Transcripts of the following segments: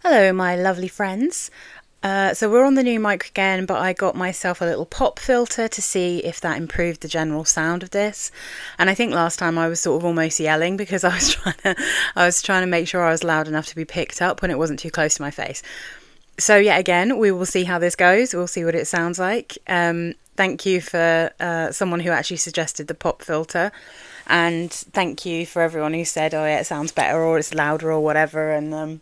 Hello, my lovely friends. So we're on the new mic again, but I got myself a little pop filter to see if that improved the general sound of this. And I think last time I was sort of almost yelling because I was trying to make sure I was loud enough to be picked up when it wasn't too close to my face. So yeah, again, we will see how this goes. We'll see what it sounds like. Thank you for someone who actually suggested the pop filter. And thank you for everyone who said, oh yeah, it sounds better or it's louder or whatever. And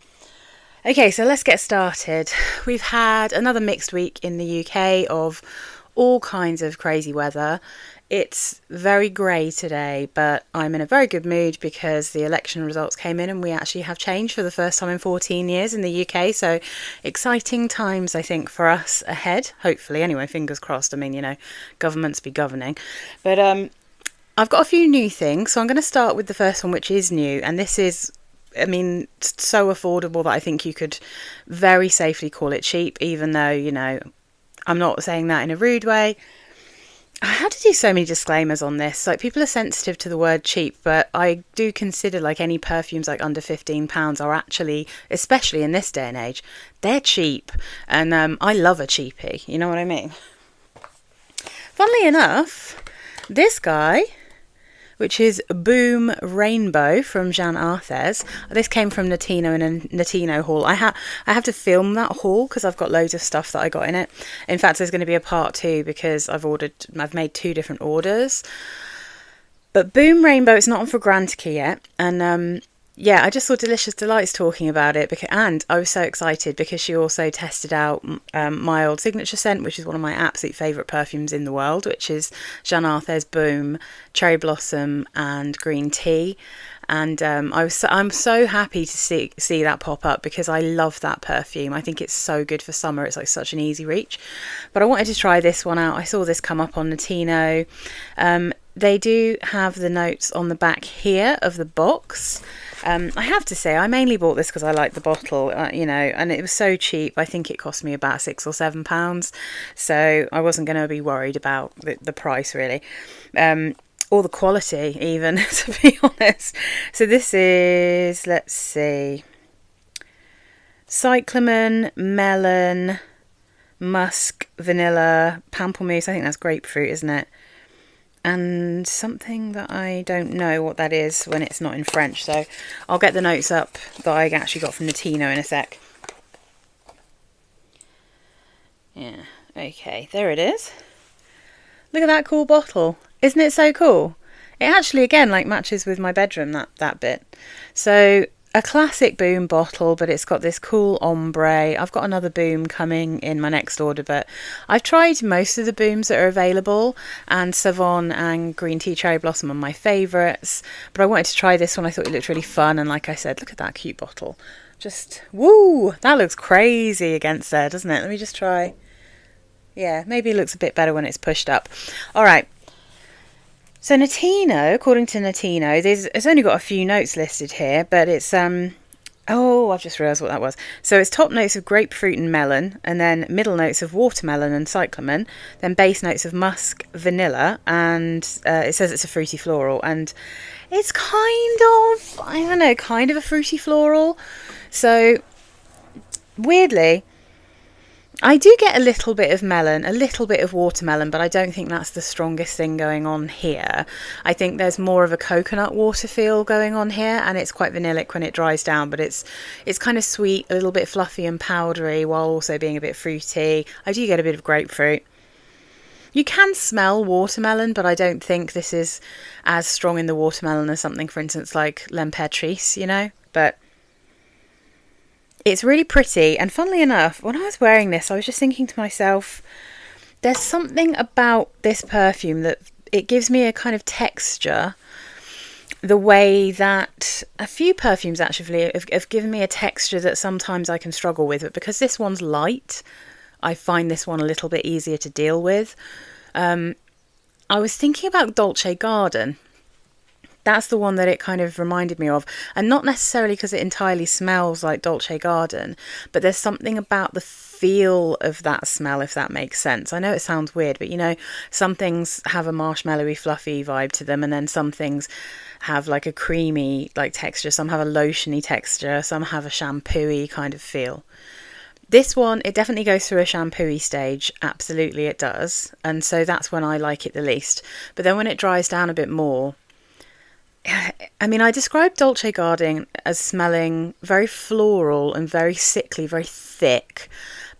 okay, so let's get started. We've had another mixed week in the UK of all kinds of crazy weather. It's very grey today, but I'm in a very good mood because the election results came in and we actually have change for the first time in 14 years in the UK. So exciting times, I think, for us ahead. Hopefully, anyway, fingers crossed. I mean, governments be governing. But I've got a few new things. So I'm going to start with the first one, which is new. And this is so affordable that I think you could very safely call it cheap, even though, I'm not saying that in a rude way. I had to do so many disclaimers on this. Like, people are sensitive to the word cheap, but I do consider like any perfumes like under £15 are actually, especially in this day and age, they're cheap. And I love a cheapie, you know what I mean? Funnily enough, this guy, which is Boom Rainbow from Jeanne Arthes. This came from Notino in a Notino haul. I have to film that haul because I've got loads of stuff that I got in it. In fact, there's going to be a part 2 because I've made 2 different orders. But Boom Rainbow, it's not on Fragrantica yet, and yeah, I just saw Delicious Delights talking about it, and I was so excited because she also tested out my old signature scent, which is one of my absolute favourite perfumes in the world, which is Jeanne Arthes Boum, Cherry Blossom and Green Tea. And I'm so happy to see that pop up because I love that perfume. I think it's so good for summer. It's like such an easy reach. But I wanted to try this one out. I saw this come up on Notino. They do have the notes on the back here of the box. I have to say, I mainly bought this because I like the bottle, and it was so cheap. I think it cost me about £6 or £7. So I wasn't going to be worried about the price, really. Or the quality, even, to be honest. So this is, let's see, cyclamen, melon, musk, vanilla, pamplemousse. I think that's grapefruit, isn't it? And something that I don't know what that is when it's not in French. So I'll get the notes up that I actually got from Notino in a sec. Yeah, okay, there it is. Look at that cool bottle. Isn't it so cool? It actually, again, matches with my bedroom, that bit. So a classic Boom bottle, but it's got this cool ombre. I've got another Boom coming in my next order, but I've tried most of the Booms that are available, and Savon and Green Tea Cherry Blossom are my favourites. But I wanted to try this one. I thought it looked really fun, and like I said, look at that cute bottle. Just, woo! That looks crazy against there, doesn't it? Let me just try. Yeah, maybe it looks a bit better when it's pushed up. All right. So Notino, according to Notino, it's only got a few notes listed here, but it's I've just realised what that was. So it's top notes of grapefruit and melon, and then middle notes of watermelon and cyclamen, then base notes of musk, vanilla, and it says it's a fruity floral, and it's kind of a fruity floral. So weirdly, I do get a little bit of melon, a little bit of watermelon, but I don't think that's the strongest thing going on here. I think there's more of a coconut water feel going on here, and it's quite vanillic when it dries down, but it's kind of sweet, a little bit fluffy and powdery while also being a bit fruity. I do get a bit of grapefruit. You can smell watermelon, but I don't think this is as strong in the watermelon as something, for instance, like L'Emperatrice, but it's really pretty. And funnily enough, when I was wearing this, I was just thinking to myself, there's something about this perfume that it gives me a kind of texture, the way that a few perfumes actually have given me a texture that sometimes I can struggle with. But because this one's light, I find this one a little bit easier to deal with. I was thinking about Dolce Garden. That's the one that it kind of reminded me of. And not necessarily because it entirely smells like Dolce Garden, but there's something about the feel of that smell, if that makes sense. I know it sounds weird, but you know, some things have a marshmallowy, fluffy vibe to them, and then some things have like a creamy like texture, some have a lotiony texture, some have a shampoo-y kind of feel. This one, it definitely goes through a shampoo-y stage, absolutely it does, and so that's when I like it the least. But then when it dries down a bit more, I mean, I describe Dolce Guarding as smelling very floral and very sickly, very thick,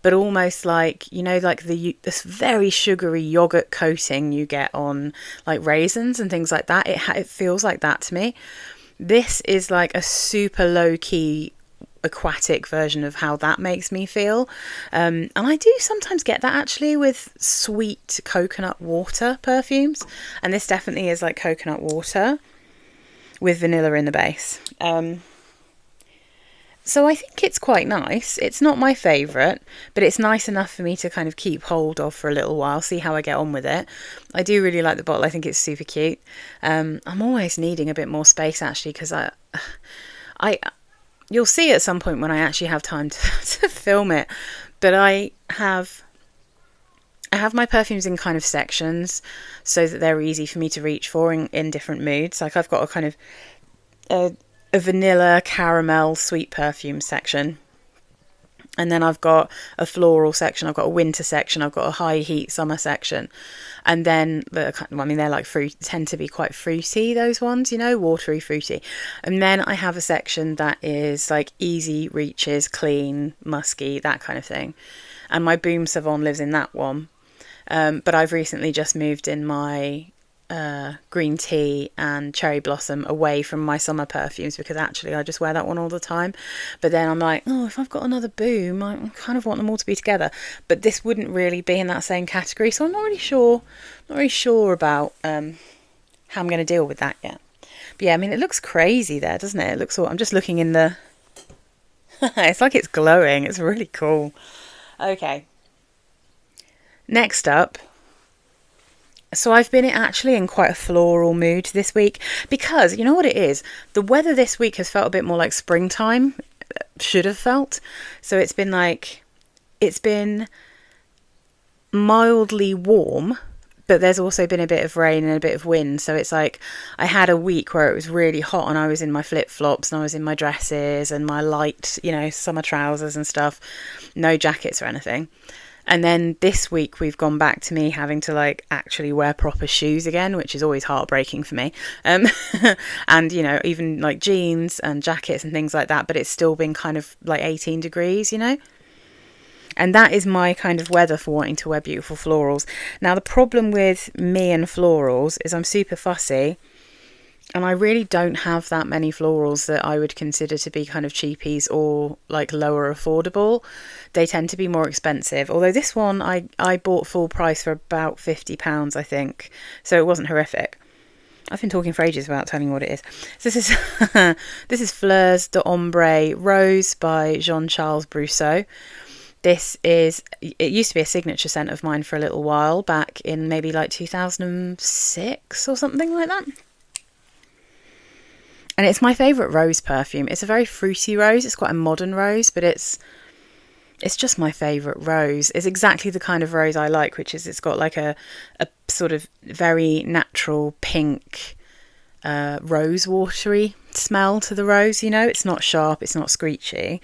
but almost like, you know, like this very sugary yogurt coating you get on like raisins and things like that. It feels like that to me. This is like a super low-key aquatic version of how that makes me feel. And I do sometimes get that actually with sweet coconut water perfumes. And this definitely is like coconut water with vanilla in the base. So I think it's quite nice. It's not my favourite, but it's nice enough for me to kind of keep hold of for a little while, see how I get on with it. I do really like the bottle. I think it's super cute. I'm always needing a bit more space actually, because you'll see at some point when I actually have time to film it, but I have my perfumes in kind of sections so that they're easy for me to reach for in different moods. Like I've got a kind of a vanilla, caramel, sweet perfume section. And then I've got a floral section, I've got a winter section, I've got a high heat summer section. And then, I mean, they're like fruit, tend to be quite fruity, those ones, you know, watery, fruity. And then I have a section that is like easy reaches, clean, musky, that kind of thing. And my Boum Savon lives in that one. But I've recently just moved in my green tea and cherry blossom away from my summer perfumes, because actually I just wear that one all the time. But then I'm like, oh, if I've got another Boum, I kind of want them all to be together. But this wouldn't really be in that same category, so I'm not really sure about how I'm going to deal with that yet. But yeah, I mean, it looks crazy there, doesn't it? It looks all, I'm just looking in the it's like it's glowing. It's really cool. Okay. Next up, so I've been actually in quite a floral mood this week, because you know what it is? The weather this week has felt a bit more like springtime, should have felt. So it's been mildly warm, but there's also been a bit of rain and a bit of wind. So it's like I had a week where it was really hot and I was in my flip-flops and I was in my dresses and my light, you know, summer trousers and stuff, no jackets or anything. And then this week we've gone back to me having to like actually wear proper shoes again, which is always heartbreaking for me. And, you know, even like jeans and jackets and things like that, but it's still been kind of like 18 degrees, you know. And that is my kind of weather for wanting to wear beautiful florals. Now, the problem with me and florals is I'm super fussy. And I really don't have that many florals that I would consider to be kind of cheapies or like lower affordable. They tend to be more expensive. Although this one I bought full price for about £50, I think. So it wasn't horrific. I've been talking for ages without telling you what it is. So this is this is Fleurs d'Ombre Rose by Jean-Charles Brosseau. It used to be a signature scent of mine for a little while back in maybe like 2006 or something like that. And it's my favourite rose perfume. It's a very fruity rose. It's quite a modern rose, but it's just my favourite rose. It's exactly the kind of rose I like, which is it's got like a sort of very natural pink, rose watery smell to the rose, you know. It's not sharp, it's not screechy.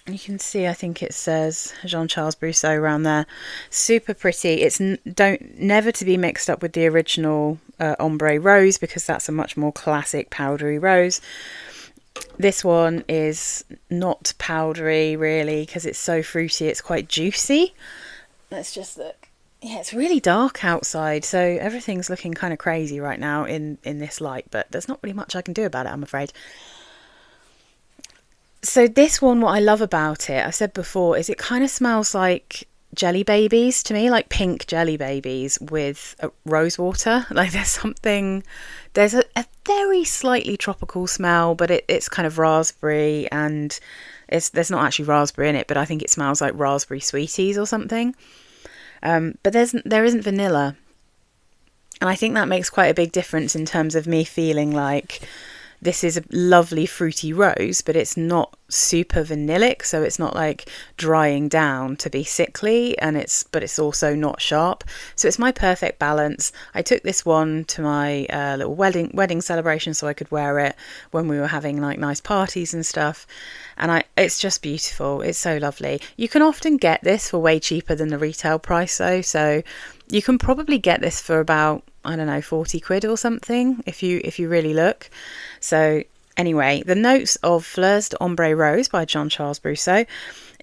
You can see, I think it says Jean-Charles Brosseau around there. Super pretty. It's never to be mixed up with the original Ombre Rose, because that's a much more classic powdery rose. This one is not powdery really, because it's so fruity. It's quite juicy. Let's just look. Yeah, it's really dark outside, so everything's looking kind of crazy right now in this light, but there's not really much I can do about it, I'm afraid. So this one, what I love about it, I said before, is it kind of smells like jelly babies to me, like pink jelly babies with rose water. Like there's a very slightly tropical smell, but it's kind of raspberry, and there's not actually raspberry in it, but I think it smells like raspberry sweeties or something. But there isn't vanilla. And I think that makes quite a big difference in terms of me feeling like this is a lovely fruity rose, but it's not super vanillic, so it's not like drying down to be sickly, and but it's also not sharp. So it's my perfect balance. I took this one to my little wedding celebration so I could wear it when we were having like nice parties and stuff. And it's just beautiful. It's so lovely. You can often get this for way cheaper than the retail price though. So you can probably get this for about, I don't know, 40 quid or something if you really look. So anyway, the notes of Fleurs d'Ombre Rose by Jean-Charles Brosseau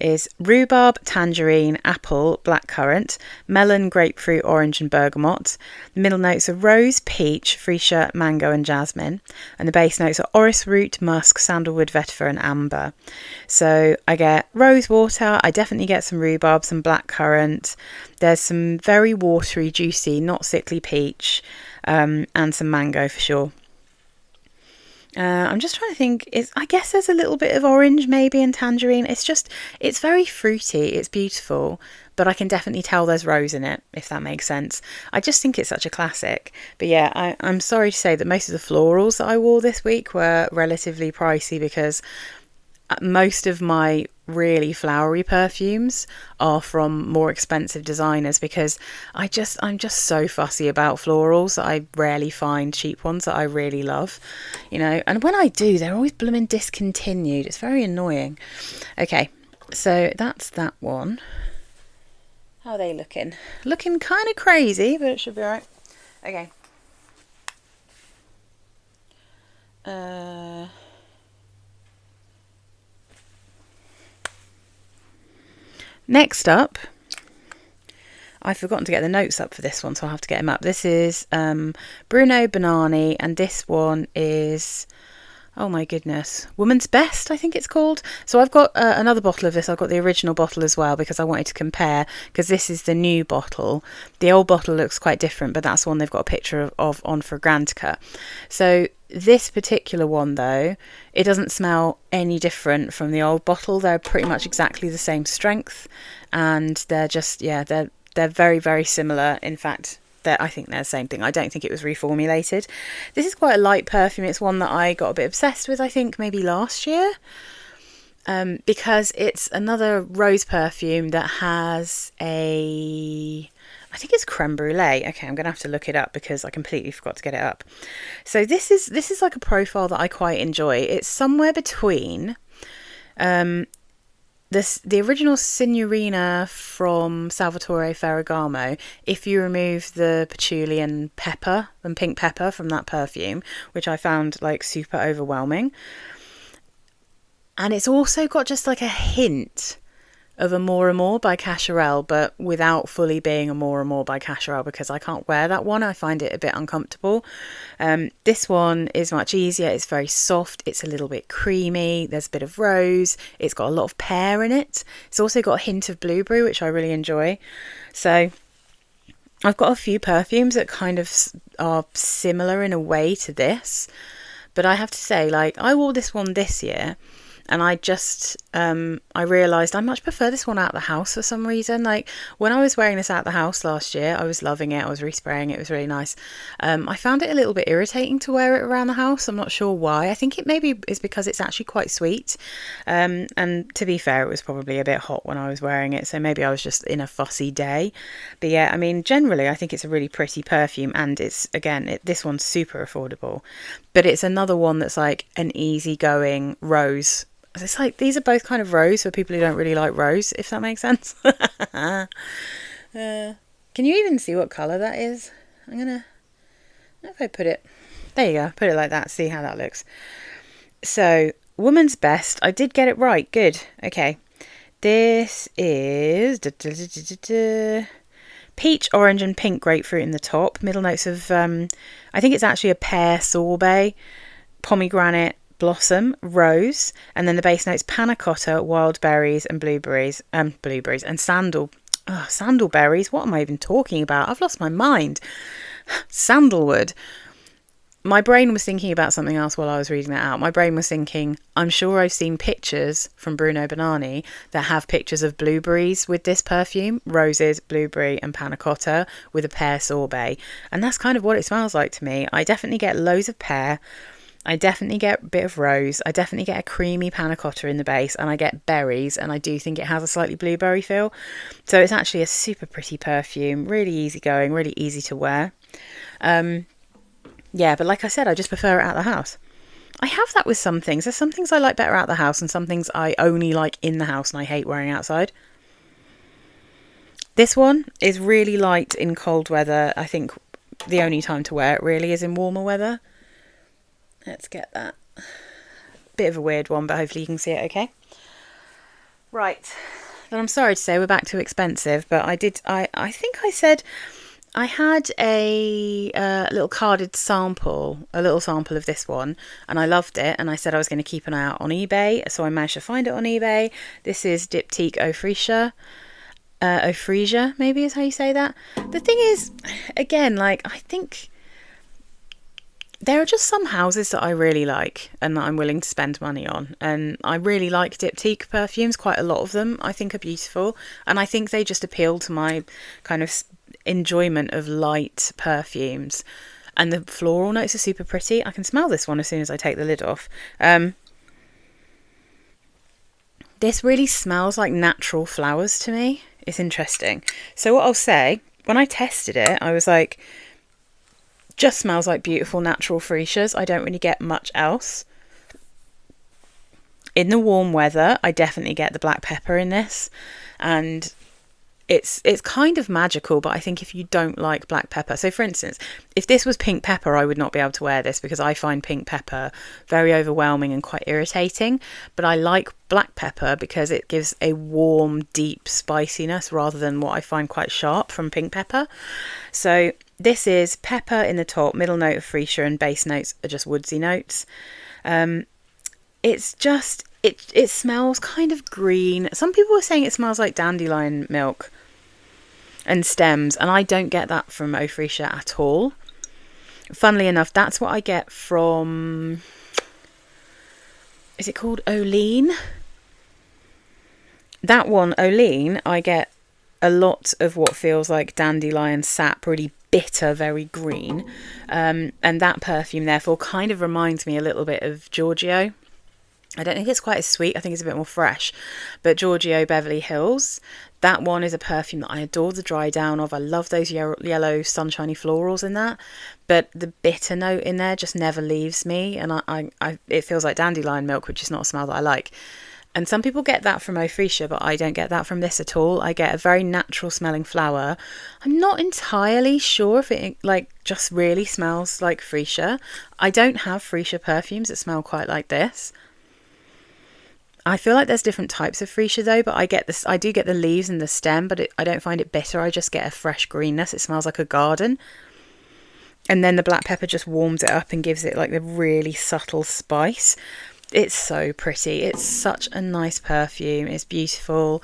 is rhubarb, tangerine, apple, blackcurrant, melon, grapefruit, orange and bergamot. The middle notes are rose, peach, freesia, mango and jasmine. And the base notes are orris root, musk, sandalwood, vetiver and amber. So I get rose water, I definitely get some rhubarb, some blackcurrant. There's some very watery, juicy, not sickly peach, and some mango for sure. I'm just trying to think, I guess there's a little bit of orange maybe and tangerine. It's very fruity, it's beautiful, but I can definitely tell there's rose in it, if that makes sense. I just think it's such a classic. But yeah, I'm sorry to say that most of the florals that I wore this week were relatively pricey, because most of my really flowery perfumes are from more expensive designers, because I'm just so fussy about florals that I rarely find cheap ones that I really love, and when I do, they're always blooming discontinued. It's very annoying. Okay, so that's that one. How are they looking? Looking kind of crazy, but it should be alright. Okay. Next up, I've forgotten to get the notes up for this one, so I'll have to get them up. This is Bruno Banani, and this one is, oh my goodness, Woman's Best, I think it's called. So I've got another bottle of this. I've got the original bottle as well, because I wanted to compare, because this is the new bottle. The old bottle looks quite different, but that's one they've got a picture of on Fragrantica. So this particular one, though, it doesn't smell any different from the old bottle. They're pretty much exactly the same strength, and they're just, they're very, very similar. In fact, I think they're the same thing. I don't think it was reformulated. This is quite a light perfume. It's one that I got a bit obsessed with, I think, maybe last year, because it's another rose perfume that has I think it's creme brulee. Okay, I'm going to have to look it up because I completely forgot to get it up. So this is like a profile that I quite enjoy. It's somewhere between the original Signorina from Salvatore Ferragamo, if you remove the patchouli and pepper and pink pepper from that perfume, which I found like super overwhelming. And it's also got just like a hint of Amour Amour by Cacharel, but without fully being Amour Amour by Cacharel, because I can't wear that one. I find it a bit uncomfortable. This one is much easier. It's very soft. It's a little bit creamy. There's a bit of rose. It's got a lot of pear in it. It's also got a hint of blueberry, which I really enjoy. So I've got a few perfumes that kind of are similar in a way to this, but I have to say, like, I wore this one this year, and I just, I realised I much prefer this one out the house for some reason. Like, when I was wearing this out the house last year, I was loving it. I was respraying it. It was really nice. I found it a little bit irritating to wear it around the house. I'm not sure why. I think it maybe is because it's actually quite sweet. And to be fair, it was probably a bit hot when I was wearing it. So maybe I was just in a fussy day. But yeah, I mean, generally, I think it's a really pretty perfume. And it's, again, this one's super affordable. But it's another one that's like an easygoing rose. It's like, these are both kind of rose for people who don't really like rose, if that makes sense. Can you even see what colour that is? If I put it, there you go, put it like that, see how that looks. So, Woman's Best, I did get it right, good. Okay, this is peach, orange and pink grapefruit in the top. Middle notes of, I think it's actually a pear sorbet, pomegranate, blossom, rose, and then the base notes panna cotta, wild berries and blueberries and sandalberries. What am I even talking about? I've lost my mind. Sandalwood. My brain was thinking about something else while I was reading that out. My brain was thinking, I'm sure I've seen pictures from Bruno Banani that have pictures of blueberries with this perfume, roses, blueberry and panna cotta with a pear sorbet. And that's kind of what it smells like to me. I definitely get loads of pear. I definitely get a bit of rose. I definitely get a creamy panna cotta in the base, and I get berries, and I do think it has a slightly blueberry feel. So it's actually a super pretty perfume, really easygoing, really easy to wear. Yeah, but like I said, I just prefer it out of the house. I have that with some things. There's some things I like better out of the house, and some things I only like in the house and I hate wearing outside. This one is really light in cold weather. I think the only time to wear it really is in warmer weather. Let's get that. Bit of a weird one, but hopefully you can see it okay. Right. Then I'm sorry to say we're back to expensive, but I think I said I had a little carded sample, a little sample of this one, and I loved it, and I said I was going to keep an eye out on eBay, so I managed to find it on eBay. This is Diptyque Ofresia. Ofresia, maybe is how you say that. The thing is, again, like, I think there are just some houses that I really like and that I'm willing to spend money on. And I really like Diptyque perfumes. Quite a lot of them I think are beautiful. And I think they just appeal to my kind of enjoyment of light perfumes. And the floral notes are super pretty. I can smell this one as soon as I take the lid off. This really smells like natural flowers to me. It's interesting. So what I'll say, when I tested it, I was like, just smells like beautiful natural freesias. I don't really get much else. In the warm weather, I definitely get the black pepper in this, and it's kind of magical, but I think if you don't like black pepper, so for instance, if this was pink pepper, I would not be able to wear this because I find pink pepper very overwhelming and quite irritating, but I like black pepper because it gives a warm, deep spiciness rather than what I find quite sharp from pink pepper. So this is pepper in the top, middle note of freesia, and base notes are just woodsy notes. It's just, it smells kind of green. Some people were saying it smells like dandelion milk and stems, and I don't get that from Ofresia at all. Funnily enough, that's what I get from, is it called Olean? That one, Olean, I get a lot of what feels like dandelion sap, really bitter, very green. And that perfume, therefore, kind of reminds me a little bit of Giorgio. I don't think it's quite as sweet. I think it's a bit more fresh. But Giorgio Beverly Hills, that one is a perfume that I adore the dry down of. I love those yellow sunshiny florals in that. But the bitter note in there just never leaves me. And it feels like dandelion milk, which is not a smell that I like. And some people get that from Ofresia, but I don't get that from this at all. I get a very natural smelling flower. I'm not entirely sure if it just really smells like Freesia. I don't have Freesia perfumes that smell quite like this. I feel like there's different types of freesia though, but I do get the leaves and the stem, but I don't find it bitter. I just get a fresh greenness. It smells like a garden. And then the black pepper just warms it up and gives it like the really subtle spice. It's so pretty. It's such a nice perfume. It's beautiful.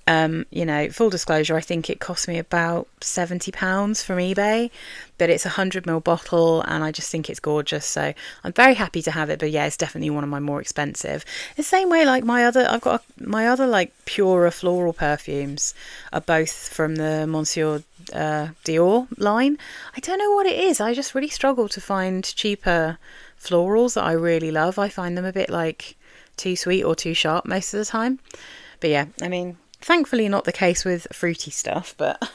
Full disclosure, I think it cost me about £70 from eBay, but it's a 100ml bottle and I just think it's gorgeous, so I'm very happy to have it. But yeah, it's definitely one of my more expensive. The same way like my other like purer floral perfumes are both from the Monsieur Dior line. I don't know what it is. I just really struggle to find cheaper florals that I really love. I find them a bit like too sweet or too sharp most of the time. But yeah, I mean, thankfully not the case with fruity stuff, but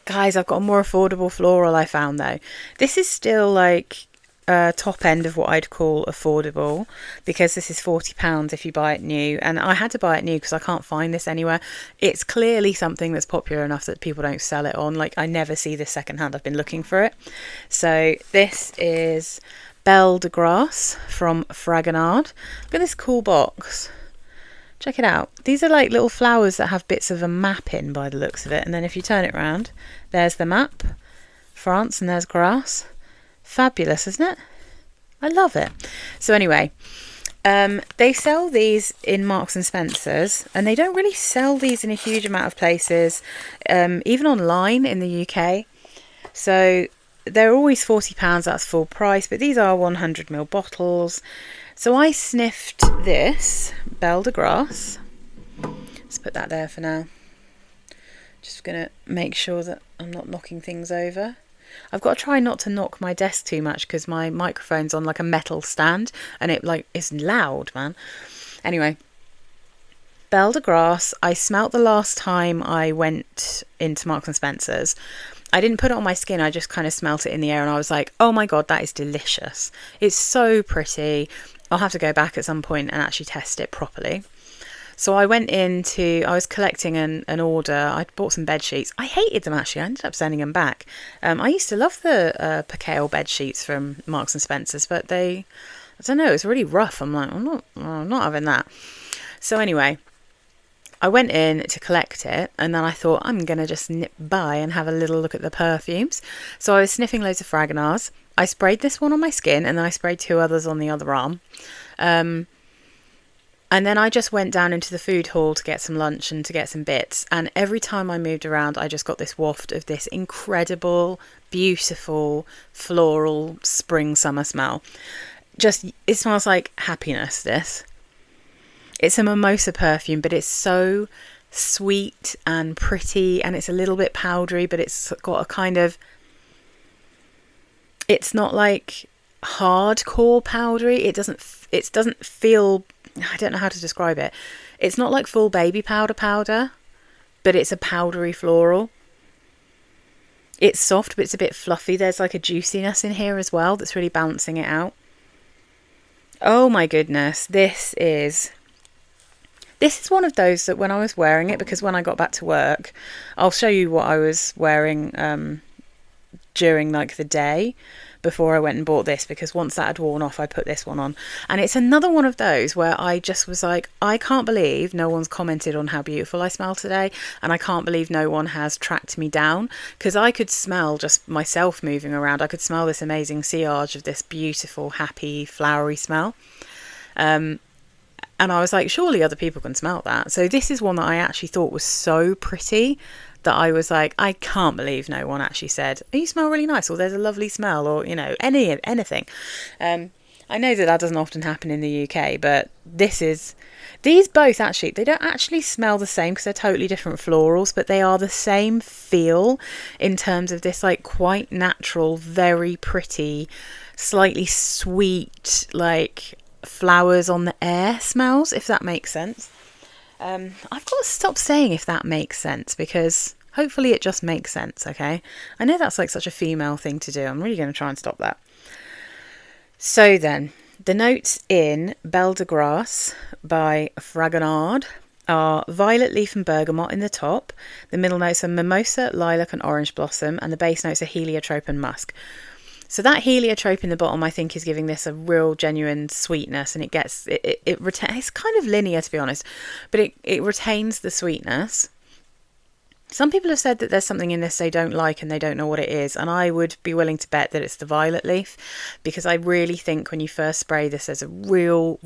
guys, I've got a more affordable floral I found though. This is still like top end of what I'd call affordable, because this is £40 if you buy it new, and I had to buy it new because I can't find this anywhere. It's clearly something that's popular enough that people don't sell it on. Like, I never see this secondhand. I've been looking for it. So this is Belle De Grasse from Fragonard. Look at this cool box. Check it out. These are like little flowers that have bits of a map in by the looks of it. And then if you turn it around, there's the map, France, and there's grass. Fabulous, isn't it? I love it. So anyway, they sell these in Marks and Spencer's, and they don't really sell these in a huge amount of places, even online in the UK. So they're always £40, that's full price, but these are 100ml bottles. So I sniffed this Belle De Grasse. Let's put that there for now. Just going to make sure that I'm not knocking things over. I've got to try not to knock my desk too much because my microphone's on like a metal stand and it like is loud, man. Anyway, Belle De Grasse, I smelt the last time I went into Marks and Spencer's. I didn't put it on my skin, I just kind of smelt it in the air and I was like, oh my god, that is delicious. It's so pretty. I'll have to go back at some point and actually test it properly. So I was collecting an order. I bought some bed sheets. I hated them actually. I ended up sending them back. I used to love the percale bed sheets from Marks and Spencer's, but I don't know, it's really rough. I'm like, I'm not having that. So anyway, I went in to collect it and then I thought I'm going to just nip by and have a little look at the perfumes. So I was sniffing loads of Fragonards. I sprayed this one on my skin and then I sprayed 2 others on the other arm. And then I just went down into the food hall to get some lunch and to get some bits. And every time I moved around, I just got this waft of this incredible, beautiful, floral spring summer smell. It smells like happiness, this. It's a mimosa perfume, but it's so sweet and pretty and it's a little bit powdery, but it's got a kind of... It's not like hardcore powdery. It doesn't feel... I don't know how to describe it. It's not like full baby powder, but it's a powdery floral. It's soft, but it's a bit fluffy. There's like a juiciness in here as well that's really balancing it out. Oh my goodness, this is one of those that when I was wearing it, because when I got back to work, I'll show you what I was wearing during like the day before I went and bought this, because once that had worn off I put this one on, and it's another one of those where I just was like, I can't believe no one's commented on how beautiful I smell today, and I can't believe no one has tracked me down, because I could smell just myself moving around. I could smell this amazing sillage of this beautiful happy flowery smell, and I was like, surely other people can smell that. So this is one that I actually thought was so pretty that I was like, I can't believe no one actually said, oh, you smell really nice, or there's a lovely smell, or, you know, anything. I know that doesn't often happen in the UK, but these both actually, they don't actually smell the same because they're totally different florals, but they are the same feel in terms of this like quite natural, very pretty, slightly sweet, like flowers on the air smells, if that makes sense. I've got to stop saying if that makes sense, because hopefully it just makes sense, okay? I know that's like such a female thing to do. I'm really going to try and stop that. So then, the notes in Belle De Grasse by Fragonard are violet leaf and bergamot in the top. The middle notes are mimosa, lilac and orange blossom, and the base notes are heliotrope and musk. So that heliotrope in the bottom, I think, is giving this a real genuine sweetness, and it's kind of linear, to be honest, but it retains the sweetness. Some people have said that there's something in this they don't like and they don't know what it is, and I would be willing to bet that it's the violet leaf, because I really think when you first spray this, there's a real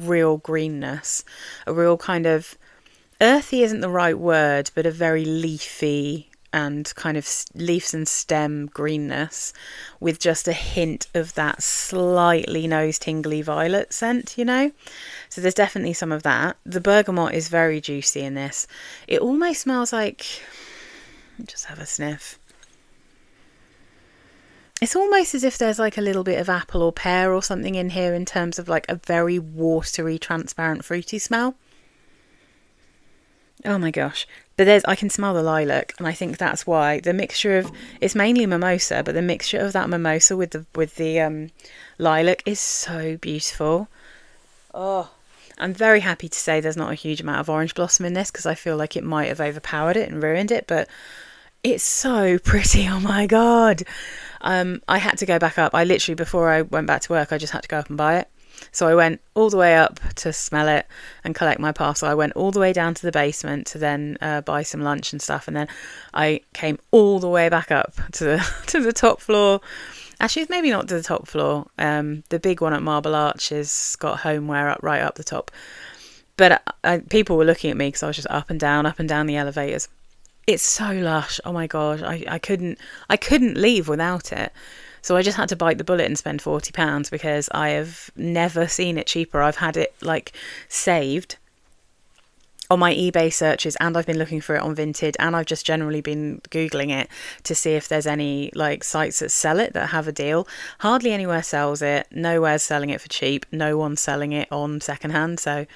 greenness, a real kind of, earthy isn't the right word, but a very leafy and kind of leaves and stem greenness with just a hint of that slightly nose tingly violet scent, you know? So there's definitely some of that. The bergamot is very juicy in this. It almost smells like... just have a sniff. It's almost as if there's like a little bit of apple or pear or something in here in terms of like a very watery, transparent, fruity smell. Oh my gosh. But I can smell the lilac, and I think that's why the mixture of, it's mainly mimosa, but the mixture of that mimosa with the lilac is so beautiful. Oh, I'm very happy to say there's not a huge amount of orange blossom in this, because I feel like it might have overpowered it and ruined it, but it's so pretty. Oh my god. I had to go back up. I literally, before I went back to work, I just had to go up and buy it. So I went all the way up to smell it and collect my parcel. I went all the way down to the basement to then buy some lunch and stuff. And then I came all the way back up to the top floor. Actually, it's maybe not to the top floor. The big one at Marble Arch has got homeware up right up the top. But people were looking at me because I was just up and down the elevators. It's so lush. Oh my gosh, I couldn't leave without it. So I just had to bite the bullet and spend £40 because I have never seen it cheaper. I've had it like saved on my eBay searches, and I've been looking for it on Vinted, and I've just generally been Googling it to see if there's any like sites that sell it that have a deal. Hardly anywhere sells it. Nowhere's selling it for cheap. No one's selling it on secondhand. So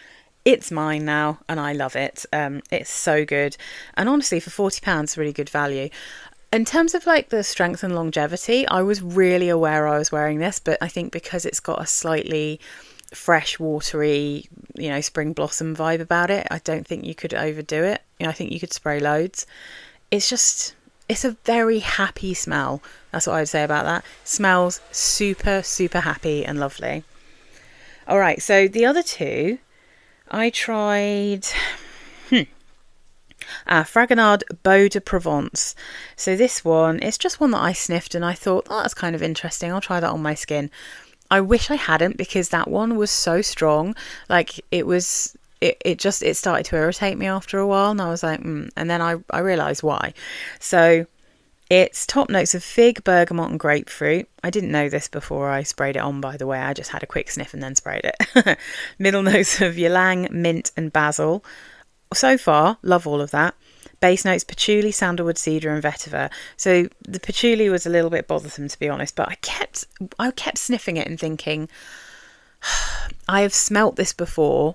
it's mine now, and I love it. It's so good. And honestly, for £40, really good value. In terms of like the strength and longevity, I was really aware I was wearing this, but I think because it's got a slightly fresh, watery, spring blossom vibe about it, I don't think you could overdo it. I think you could spray loads. It's a very happy smell. That's what I would say about that. It smells super, super happy and lovely. All right, so the other two, I tried Fragonard Beau de Provence. So this one, it's just one that I sniffed and I thought, oh, that's kind of interesting. I'll try that on my skin. I wish I hadn't, because that one was so strong. Like it started to irritate me after a while, and I was like, and then I realised why. So it's top notes of fig, bergamot and grapefruit. I didn't know this before I sprayed it on, by the way. I just had a quick sniff and then sprayed it. Middle notes of ylang, mint and basil. So far, love all of that. Base notes, patchouli, sandalwood, cedar and vetiver. So the patchouli was a little bit bothersome, to be honest, but I kept sniffing it and thinking, I have smelt this before,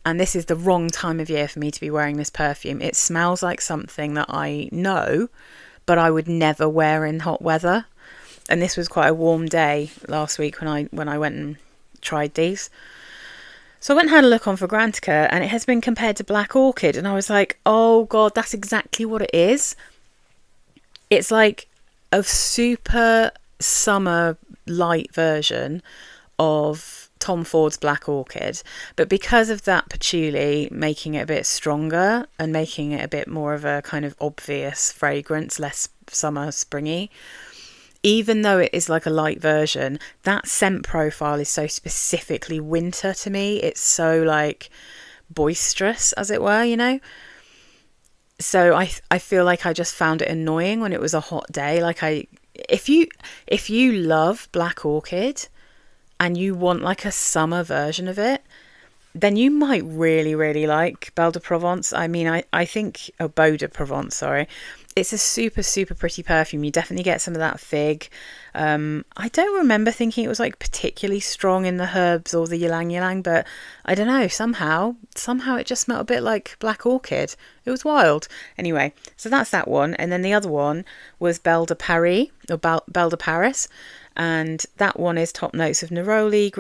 and this is the wrong time of year for me to be wearing this perfume. It smells like something that I know, but I would never wear in hot weather. And this was quite a warm day last week when I went and tried these. So I went and had a look on Fragrantica, and it has been compared to Black Orchid, and I was like, oh god, that's exactly what it is. It's like a super summer light version of Tom Ford's Black Orchid, but because of that patchouli making it a bit stronger and making it a bit more of a kind of obvious fragrance, less summer springy, even though it is like a light version, that scent profile is so specifically winter to me. It's so like boisterous, as it were, So I feel like I just found it annoying when it was a hot day. Like if you love Black Orchid and you want like a summer version of it, then you might really, really like Belle de Provence. I mean, I think, Beau de Provence, sorry. It's a super, super pretty perfume. You definitely get some of that fig. I don't remember thinking it was like particularly strong in the herbs or the ylang ylang, but I don't know, somehow it just smelled a bit like Black Orchid. It was wild. Anyway, so that's that one. And then the other one was Belle de Paris, or Belle de Paris. And that one is top notes of neroli,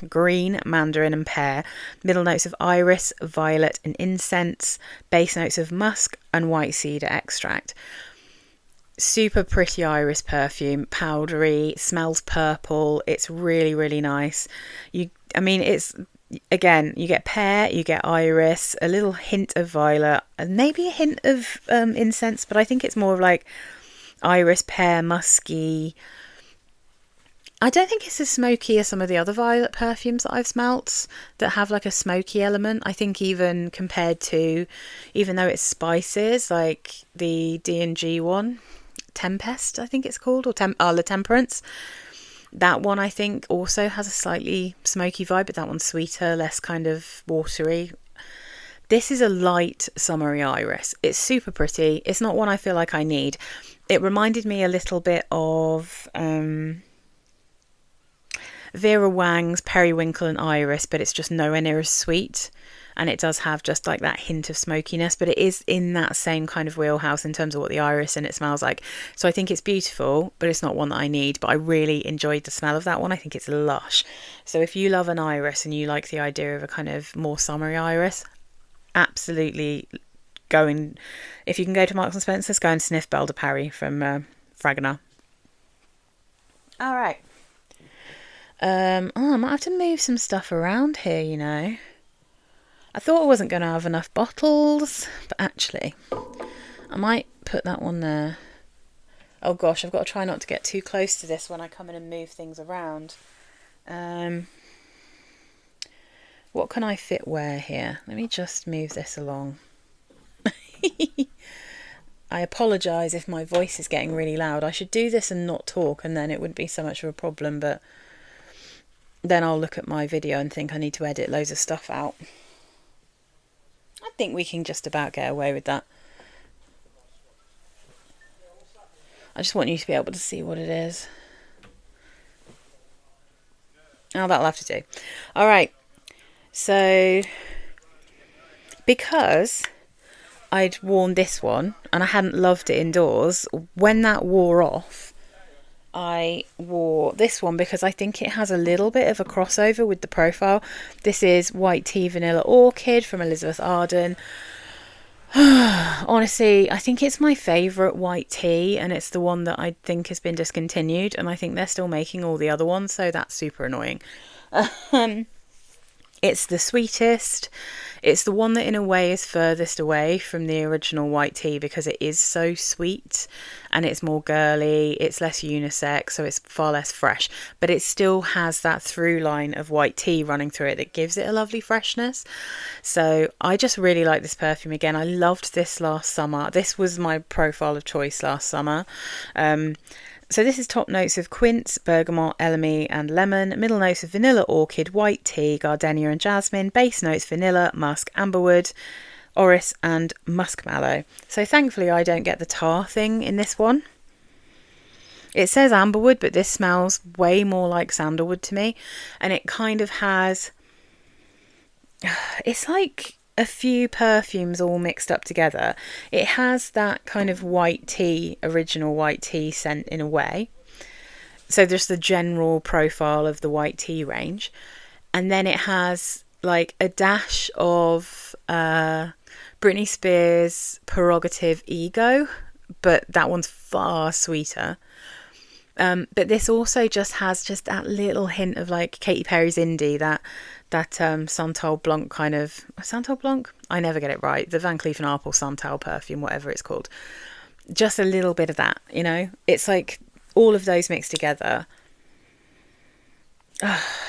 green, mandarin and pear. Middle notes of iris, violet and incense. Base notes of musk and white cedar extract. Super pretty iris perfume, powdery, smells purple. It's really, really nice. It's, again, you get pear, you get iris, a little hint of violet, and maybe a hint of incense, but I think it's more of like iris, pear, musky. I don't think it's as smoky as some of the other violet perfumes that I've smelt that have like a smoky element. I think even compared to, even though it's spices, like the D&G one, Tempest, I think it's called, or La Temperance. That one I think also has a slightly smoky vibe, but that one's sweeter, less kind of watery. This is a light summery iris. It's super pretty. It's not one I feel like I need. It reminded me a little bit of Vera Wang's Periwinkle and Iris, but it's just nowhere near as sweet. And it does have just like that hint of smokiness, but it is in that same kind of wheelhouse in terms of what the iris in it smells like. So I think it's beautiful, but it's not one that I need. But I really enjoyed the smell of that one. I think it's lush. So if you love an iris and you like the idea of a kind of more summery iris, absolutely go and, if you can go to Marks and Spencer's, go and sniff Belle de Paris from Fragonard. All right. I might have to move some stuff around here, I thought I wasn't going to have enough bottles, but actually, I might put that one there. Oh gosh, I've got to try not to get too close to this when I come in and move things around. What can I fit where here? Let me just move this along. I apologise if my voice is getting really loud. I should do this and not talk, and then it wouldn't be so much of a problem, but then I'll look at my video and think I need to edit loads of stuff out. I think we can just about get away with that. I just want you to be able to see what it is. Oh, that'll have to do. All right. So, because I'd worn this one and I hadn't loved it indoors, when that wore off, I wore this one because I think it has a little bit of a crossover with the profile. This is White Tea Vanilla Orchid from Elizabeth Arden. Honestly, I think it's my favourite white tea, and it's the one that I think has been discontinued, and I think they're still making all the other ones, so that's super annoying. It's the sweetest. It's the one that in a way is furthest away from the original white tea because it is so sweet and it's more girly, it's less unisex, so it's far less fresh, but it still has that through line of white tea running through it that gives it a lovely freshness. So I just really like this perfume. Again, I loved this last summer. This was my profile of choice last summer. So this is top notes of quince, bergamot, elemi and lemon, middle notes of vanilla, orchid, white tea, gardenia and jasmine, base notes vanilla, musk, amberwood, orris and muskmallow. So thankfully I don't get the tar thing in this one. It says amberwood, but this smells way more like sandalwood to me, and it kind of has, it's like a few perfumes all mixed up together. It has that kind of white tea, original white tea scent in a way. So just the general profile of the white tea range. And then it has like a dash of Britney Spears' Prerogative Ego, but that one's far sweeter. But this also just has just that little hint of like Katy Perry's Indie, that Santal Blanc kind of... Santal Blanc? I never get it right. The Van Cleef & Arpels Santal perfume, whatever it's called. Just a little bit of that, you know? It's like all of those mixed together.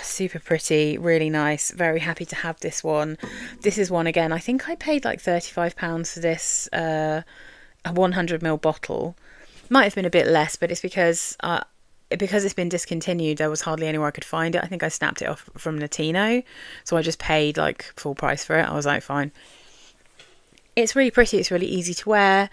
Super pretty, really nice. Very happy to have this one. This is one, again, I think I paid like £35 for this a 100ml bottle. Might have been a bit less, but it's because it's been discontinued, there was hardly anywhere I could find it. I think I snapped it off from Latino, so I just paid like full price for it. I was like, fine. It's really pretty. It's really easy to wear.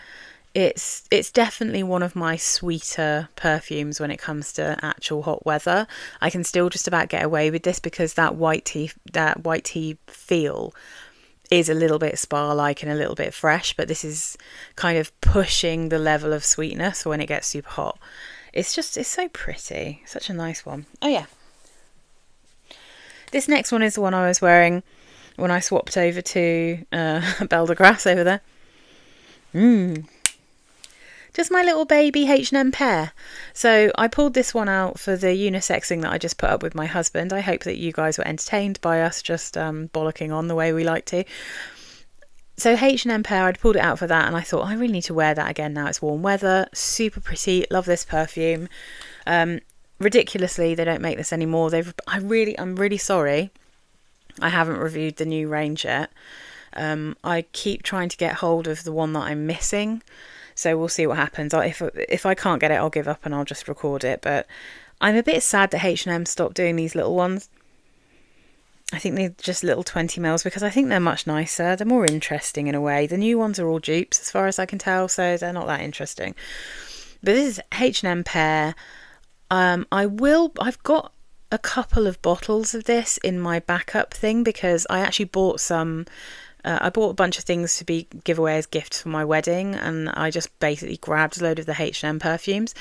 It's definitely one of my sweeter perfumes when it comes to actual hot weather. I can still just about get away with this because that white tea feel is a little bit spa-like and a little bit fresh, but this is kind of pushing the level of sweetness when it gets super hot. It's so pretty. Such a nice one. Oh yeah. This next one is the one I was wearing when I swapped over to Belle De Grasse over there. Just my little baby H&M Pear. So I pulled this one out for the unisex thing that I just put up with my husband. I hope that you guys were entertained by us just bollocking on the way we like to. So H&M Pear, I'd pulled it out for that, and I thought I really need to wear that again now it's warm weather. Super pretty. Love this perfume. Ridiculously, they don't make this anymore. I'm really sorry I haven't reviewed the new range yet. I keep trying to get hold of the one that I'm missing. So we'll see what happens. If I can't get it, I'll give up and I'll just record it. But I'm a bit sad that H&M stopped doing these little ones. I think they're just little 20mls because I think they're much nicer. They're more interesting in a way. The new ones are all dupes as far as I can tell, so they're not that interesting. But this is H&M Pear. I've got a couple of bottles of this in my backup thing because I actually bought some... I bought a bunch of things to be give away as gifts for my wedding, and I just basically grabbed a load of the H&M perfumes,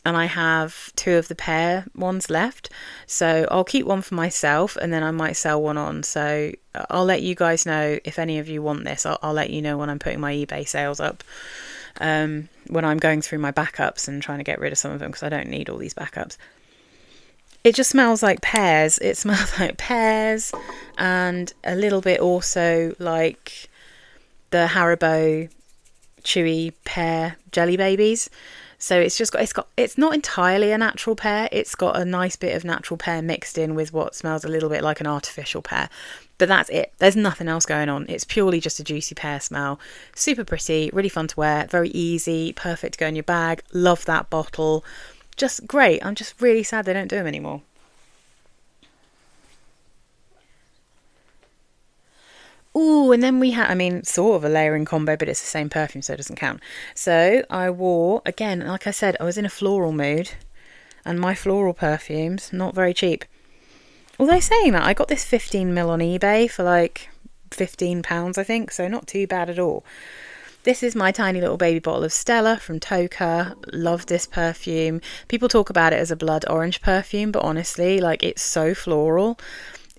and I have 2 of the Pear ones left, so I'll keep one for myself and then I might sell one on. So I'll let you guys know if any of you want this. I'll let you know when I'm putting my eBay sales up, when I'm going through my backups and trying to get rid of some of them because I don't need all these backups. It just smells like pears. It smells like pears and a little bit also like the Haribo chewy pear jelly babies. So it's not entirely a natural pear. It's got a nice bit of natural pear mixed in with what smells a little bit like an artificial pear. But that's it. There's nothing else going on. It's purely just a juicy pear smell. Super pretty, really fun to wear, very easy, perfect to go in your bag. Love that bottle. Just great. I'm just really sad they don't do them anymore. Ooh, and then we had, I mean, sort of a layering combo, but it's the same perfume, so it doesn't count. So I wore, again, like I said, I was in a floral mood, and my floral perfumes, not very cheap. Although saying that, I got this 15ml on eBay for like £15, I think, so not too bad at all. This is my tiny little baby bottle of Stella from Tocca. Love this perfume. People talk about it as a blood orange perfume, but honestly, like, it's so floral.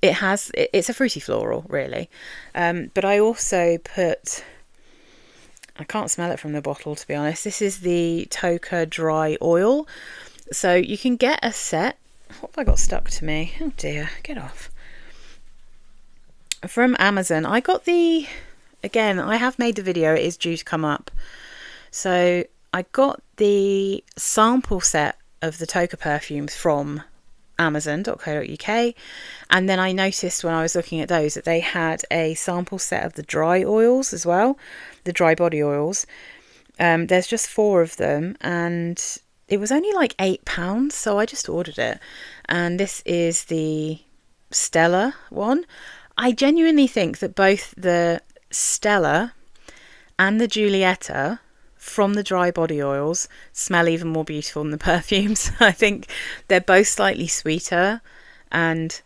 It's a fruity floral, really. But I also put, I can't smell it from the bottle, to be honest. This is the Tocca dry oil. So you can get a set. What have I got stuck to me? Oh dear, get off. From Amazon. I got the, again, I have made the video. It is due to come up. So I got the sample set of the Tocca perfumes from amazon.co.uk, and then I noticed when I was looking at those that they had a sample set of the dry oils as well, the dry body oils. There's just 4 of them, and it was only like £8, so I just ordered it. And this is the Stella one. I genuinely think that both the Stella and the Giulietta from the dry body oils smell even more beautiful than the perfumes. I think they're both slightly sweeter and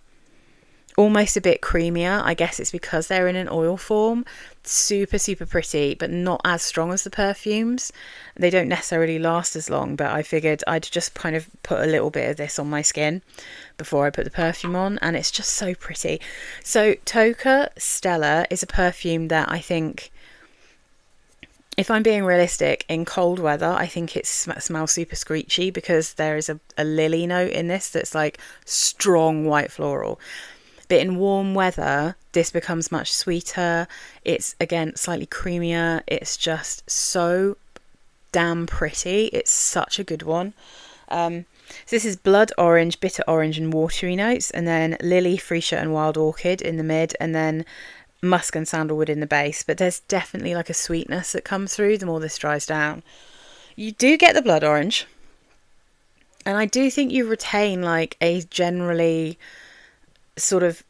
almost a bit creamier. I guess it's because they're in an oil form. Super, super pretty, but not as strong as the perfumes. They don't necessarily last as long, but I figured I'd just kind of put a little bit of this on my skin before I put the perfume on, and it's just so pretty. So Tocca Stella is a perfume that I think, if I'm being realistic, in cold weather, I think it smells super screechy because there is a lily note in this that's like strong white floral. But in warm weather, this becomes much sweeter. It's, again, slightly creamier. It's just so damn pretty. It's such a good one. So this is blood orange, bitter orange and watery notes. And then lily, freesia and wild orchid in the mid. And then musk and sandalwood in the base. But there's definitely like a sweetness that comes through the more this dries down. You do get the blood orange. And I do think you retain like a generally sort of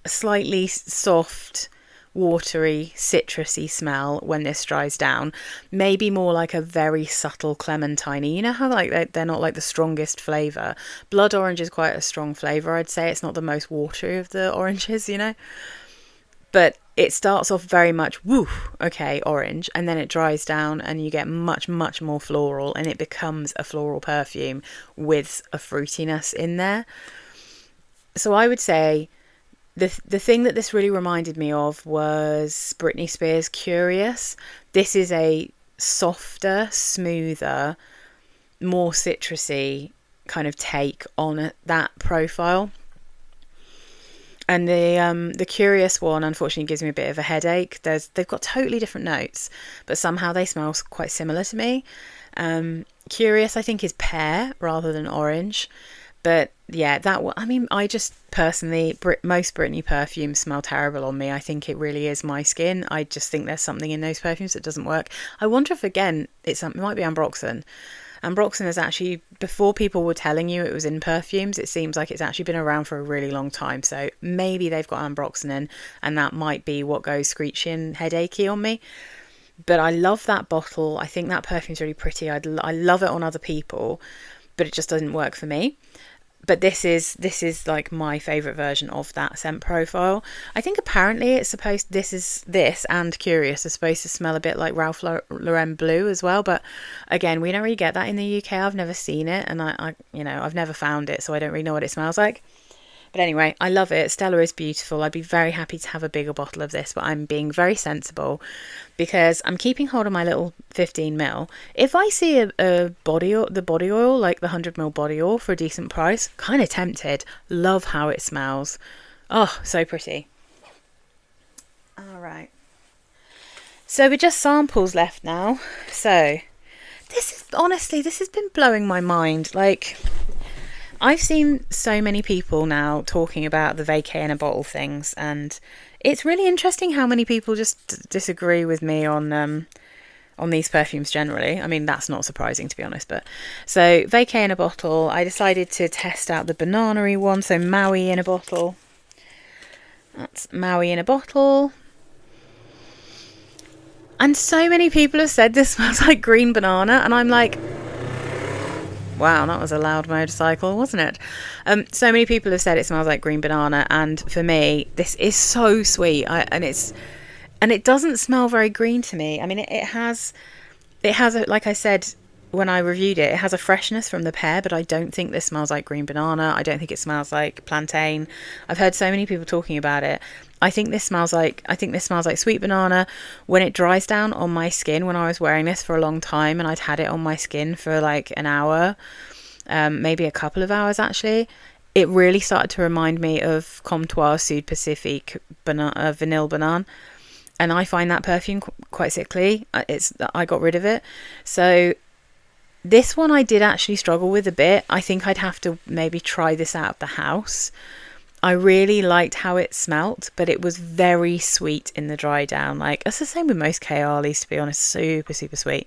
slightly soft, watery, citrusy smell when this dries down. Maybe more like a very subtle clementine. You know how like they're not like the strongest flavour. Blood orange is quite a strong flavour, I'd say. It's not the most watery of the oranges, you know. But it starts off very much, woo, okay, orange, and then it dries down and you get much, much more floral, and it becomes a floral perfume with a fruitiness in there. So I would say the thing that this really reminded me of was Britney Spears' Curious. This is a softer, smoother, more citrusy kind of take on that profile. And the Curious one, unfortunately, gives me a bit of a headache. They've got totally different notes, but somehow they smell quite similar to me. Curious, I think, is pear rather than orange. But yeah, that one, I mean, I just personally, most Britney perfumes smell terrible on me. I think it really is my skin. I just think there's something in those perfumes that doesn't work. I wonder if, again, it might be Ambroxan. Ambroxan is actually, before people were telling you it was in perfumes, it seems like it's actually been around for a really long time. So maybe they've got Ambroxan in, and that might be what goes screechy and headachy on me. But I love that bottle. I think that perfume's really pretty. I love it on other people, but it just doesn't work for me. But this is like my favourite version of that scent profile. I think apparently it's supposed, this and Curious are supposed to smell a bit like Ralph Lauren Blue as well. But again, we don't really get that in the UK. I've never seen it, and I've never found it, so I don't really know what it smells like. But anyway, I love it. Stella is beautiful. I'd be very happy to have a bigger bottle of this, but I'm being very sensible because I'm keeping hold of my little 15ml. If I see the body oil, like the 100ml body oil for a decent price, kind of tempted. Love how it smells. Oh, so pretty. All right. So we're just samples left now. So this has been blowing my mind. Like, I've seen so many people now talking about the vacay in a bottle things, and it's really interesting how many people just disagree with me on these perfumes generally. I mean, that's not surprising, to be honest. But so vacay in a bottle, I decided to test out the banana-y one, so Maui in a bottle. That's Maui in a bottle. And so many people have said this smells like green banana, and I'm like, wow, that was a loud motorcycle, wasn't it? So many people have said it smells like green banana, and for me, this is so sweet. And it doesn't smell very green to me. I mean, it has like I said when I reviewed it, it has a freshness from the pear, but I don't think this smells like green banana. I don't think it smells like plantain. I've heard so many people talking about it. I think this smells like sweet banana. When it dries down on my skin, when I was wearing this for a long time and I'd had it on my skin for like an hour, maybe a couple of hours actually, it really started to remind me of Comptoir Sud Pacifique Vanille Banane. And I find that perfume quite sickly. I got rid of it. So this one I did actually struggle with a bit. I think I'd have to maybe try this out of the house. I really liked how it smelt, but it was very sweet in the dry down. Like, it's the same with most Kayalis, to be honest. Super, super sweet.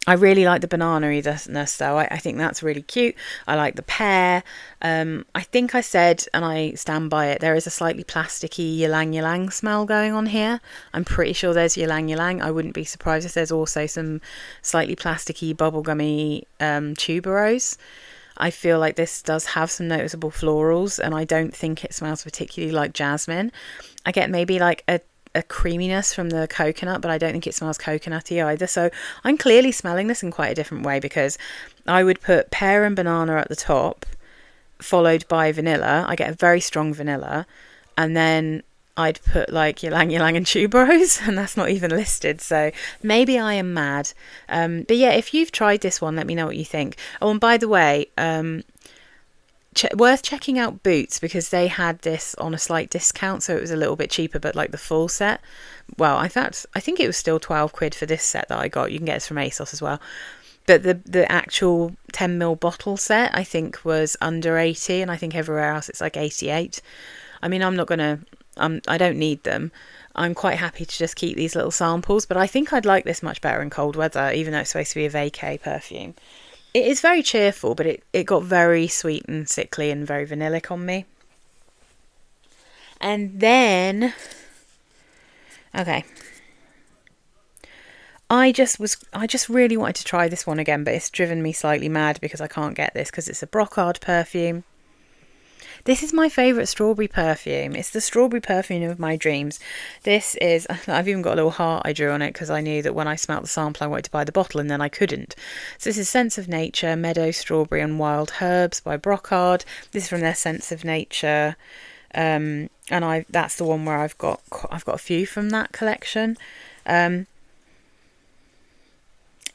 I really like the banana-ness though. I think that's really cute. I like the pear. I think I said, and I stand by it, there is a slightly plasticky ylang-ylang smell going on here. I'm pretty sure there's ylang-ylang. I wouldn't be surprised if there's also some slightly plasticky, bubblegummy tuberose. I feel like this does have some noticeable florals, and I don't think it smells particularly like jasmine. I get maybe like a creaminess from the coconut, but I don't think it smells coconutty either. So I'm clearly smelling this in quite a different way, because I would put pear and banana at the top, followed by vanilla. I get a very strong vanilla, and then I'd put like ylang ylang and tuberose, and that's not even listed. So maybe I am mad. But yeah, if you've tried this one, let me know what you think. Oh, and by the way, worth checking out Boots, because they had this on a slight discount, so it was a little bit cheaper, but like the full set, well, in fact I think it was still 12 quid for this set that I got. You can get this from ASOS as well, but the actual 10ml bottle set I think was under 80, and I think everywhere else it's like 88. I mean, I don't need them. I'm quite happy to just keep these little samples, but I think I'd like this much better in cold weather, even though it's supposed to be a vacay perfume. It is very cheerful, but it got very sweet and sickly and very vanillic on me. And then, okay, I just really wanted to try this one again, but it's driven me slightly mad because I can't get this because it's a Brocard perfume. This is my favourite strawberry perfume. It's the strawberry perfume of my dreams. This is, I've even got a little heart I drew on it because I knew that when I smelt the sample I wanted to buy the bottle, and then I couldn't. So this is Sense of Nature, Meadow, Strawberry and Wild Herbs by Brocard. This is from their Sense of Nature. And that's the one where I've got a few from that collection.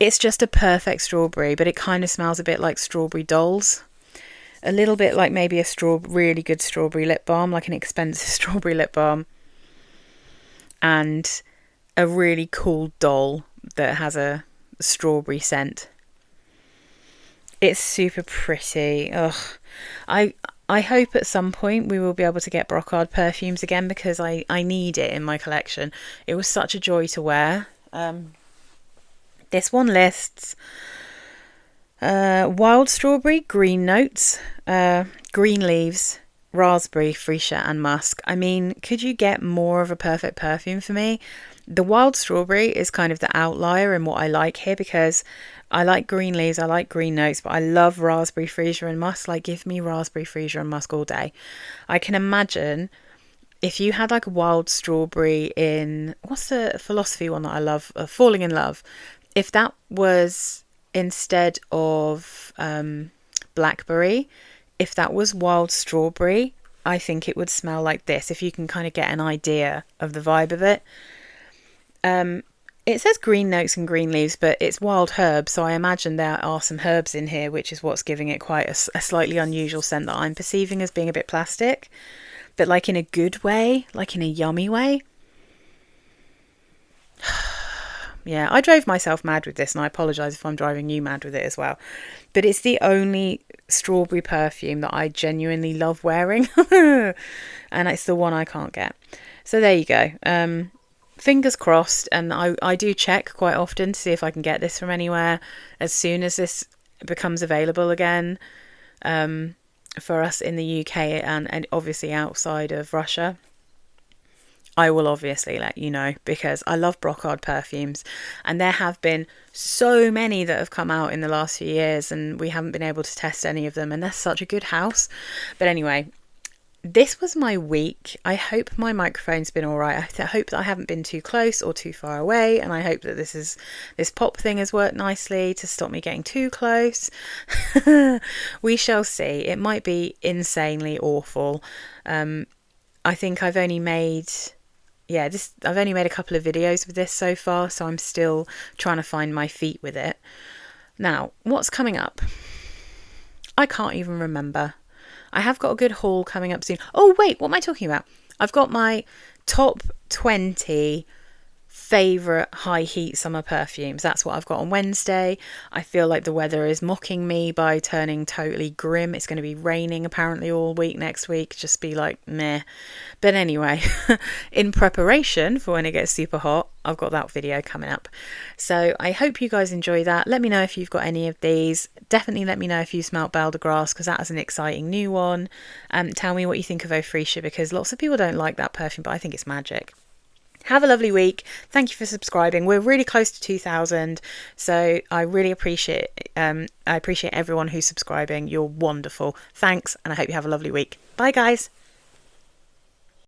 It's just a perfect strawberry, but it kind of smells a bit like strawberry dolls. A little bit like maybe a really good strawberry lip balm, like an expensive strawberry lip balm. And a really cool doll that has a strawberry scent. It's super pretty. Ugh. I hope at some point we will be able to get Brocard perfumes again, because I need it in my collection. It was such a joy to wear. This one lists wild strawberry, green notes, green leaves, raspberry, freesia and musk. I mean, could you get more of a perfect perfume for me? The wild strawberry is kind of the outlier in what I like here, because I like green leaves, I like green notes, but I love raspberry, freesia and musk. Like, give me raspberry, freesia and musk all day. I can imagine if you had like a wild strawberry in, what's the philosophy one that I love, Falling in Love, if that was instead of blackberry, if that was wild strawberry, I think it would smell like this, if you can kind of get an idea of the vibe of it. It says green notes and green leaves, but it's wild herbs, so I imagine there are some herbs in here, which is what's giving it quite a slightly unusual scent that I'm perceiving as being a bit plastic, but like in a good way, like in a yummy way. Yeah, I drove myself mad with this, and I apologise if I'm driving you mad with it as well. But it's the only strawberry perfume that I genuinely love wearing. And it's the one I can't get. So there you go. Fingers crossed. And I do check quite often to see if I can get this from anywhere as soon as this becomes available again. for us in the UK and obviously outside of Russia, I will obviously let you know, because I love Brocard perfumes, and there have been so many that have come out in the last few years and we haven't been able to test any of them, and they're such a good house. But anyway, this was my week. I hope my microphone's been all right. I hope that I haven't been too close or too far away, and I hope that this pop thing has worked nicely to stop me getting too close. We shall see. It might be insanely awful. I think I've only made a couple of videos with this so far, so I'm still trying to find my feet with it. Now, what's coming up? I can't even remember. I have got a good haul coming up soon. Oh, wait, what am I talking about? I've got my top 20 favourite high heat summer perfumes. That's what I've got on Wednesday. I feel like the weather is mocking me by turning totally grim. It's going to be raining apparently all week next week. Just be like, meh. But anyway, in preparation for when it gets super hot, I've got that video coming up. So I hope you guys enjoy that. Let me know if you've got any of these. Definitely let me know if you smelt Belle De Grasse, because that is an exciting new one. Tell me what you think of Ofresia, because lots of people don't like that perfume, but I think it's magic. Have a lovely week. Thank you for subscribing. We're really close to 2,000, so I really appreciate everyone who's subscribing. You're wonderful. Thanks, and I hope you have a lovely week. Bye, guys.